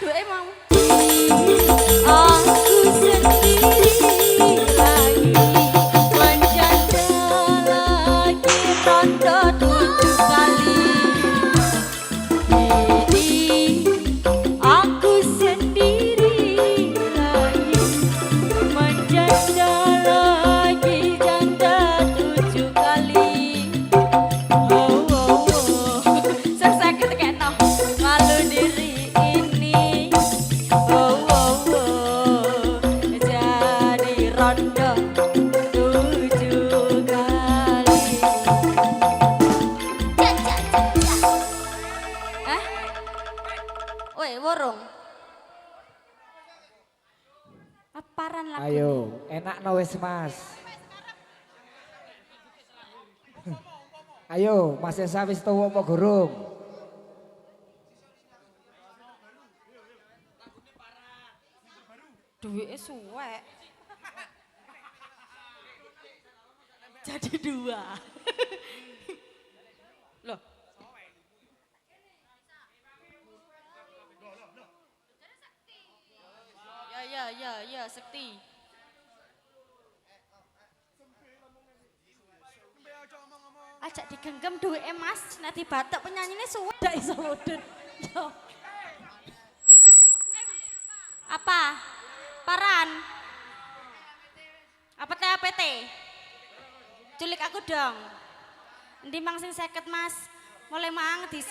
duwe mau. Aku sendiri lagi menjanda lagi rondo 7 kali. Ini aku sendiri lagi menjanda lagi janda 7 kali. Oh, oh, oh. Saya sakit kena malu diri ini. Oh, oh, oh. Jadi rondo 7 kali. Cak, cak, cak, cak. Hah? Woi, worong. Aparan lagu. Ayo, enak no wes Mas. Ayo, Mas Esa wis tuwa apa gurung? Duitnya suwek. Jadi 2. Loh. Ya, Sekti. Ajak digenggam duitnya Mas, nanti batak penyanyinya suwek. Ndak iso mudun. Yo. Apa? Paran? Apa TAPT? Culik aku dong. Endi mang sing 50 Mas? Mulai mang dis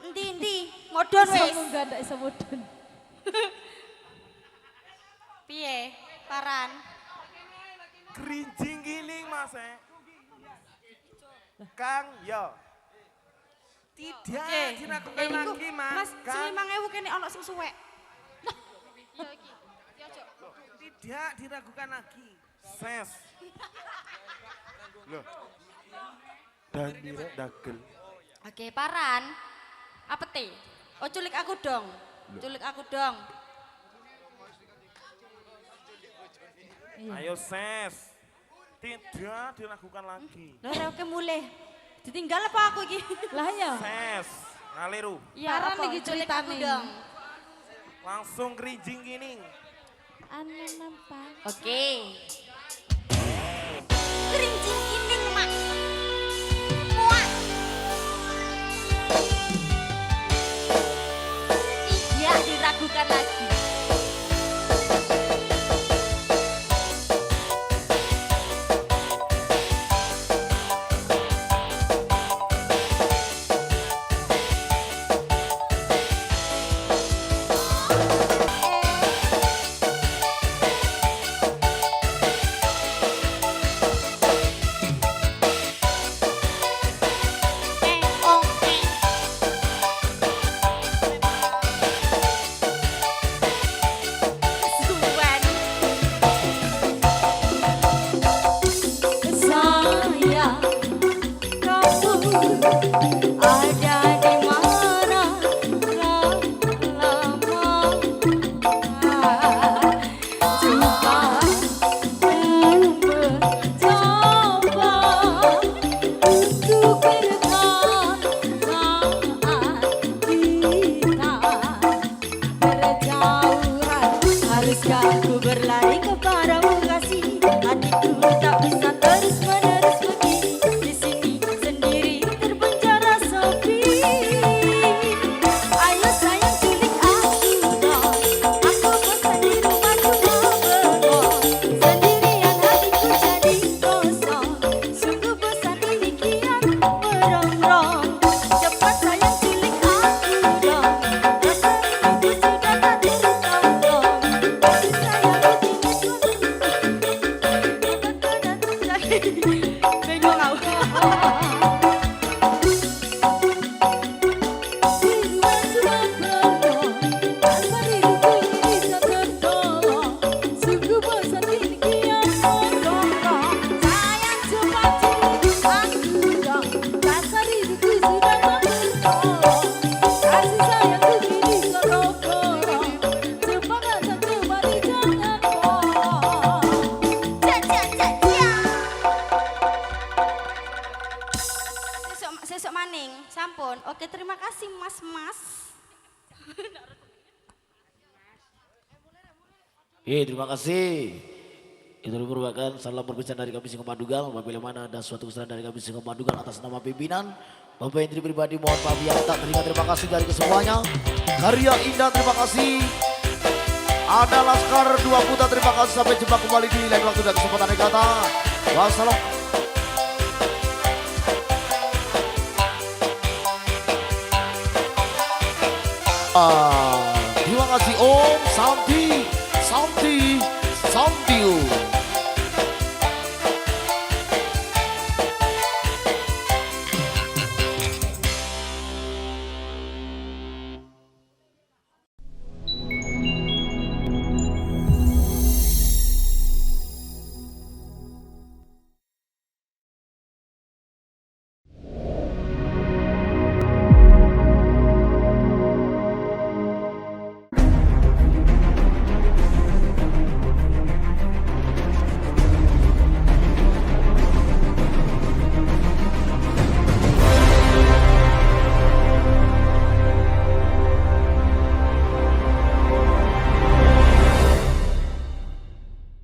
endi modon wis. Munggah ndak iso mudun. Piye? Paran? Kerinjing giling Mas. Kang, yo. Tidak dilakukan lagi Mas. Mas, 5.000 kene ono sing suwek. Tidak diragukan lagi. Ses. Loh. Dan direk dagel. Oke, Paran. Apa teh? Oh, culik aku dong. Culik aku dong. Ayo ses. Tidak diragukan lagi. Lah oke mulai. Ditinggal apa aku iki? Lah ya. Ses. Ngaliru. Iya, Paran lagi culik aku dong. Langsung kerinjing giling. Ane nampak. Oke. Kerinjing giling, Mak. Muak. Tidak diragukan lagi. Terima kasih. Itu merupakan salam perpisahan dari kami Singkong Madugal. Apabila mana ada suatu kesalahan dari kami Singkong Madugal atas nama pimpinan Bapak Hendri pribadi, mohon maaf yang tak terima kasih dari kesemuanya. Karya indah, terima kasih. Ada Laskar 2 Kuta, terima kasih. Sampai jumpa kembali di lain waktu dan kesempatan yang kata. Wassalam. Terima kasih Om Santi, Santi, Santiu.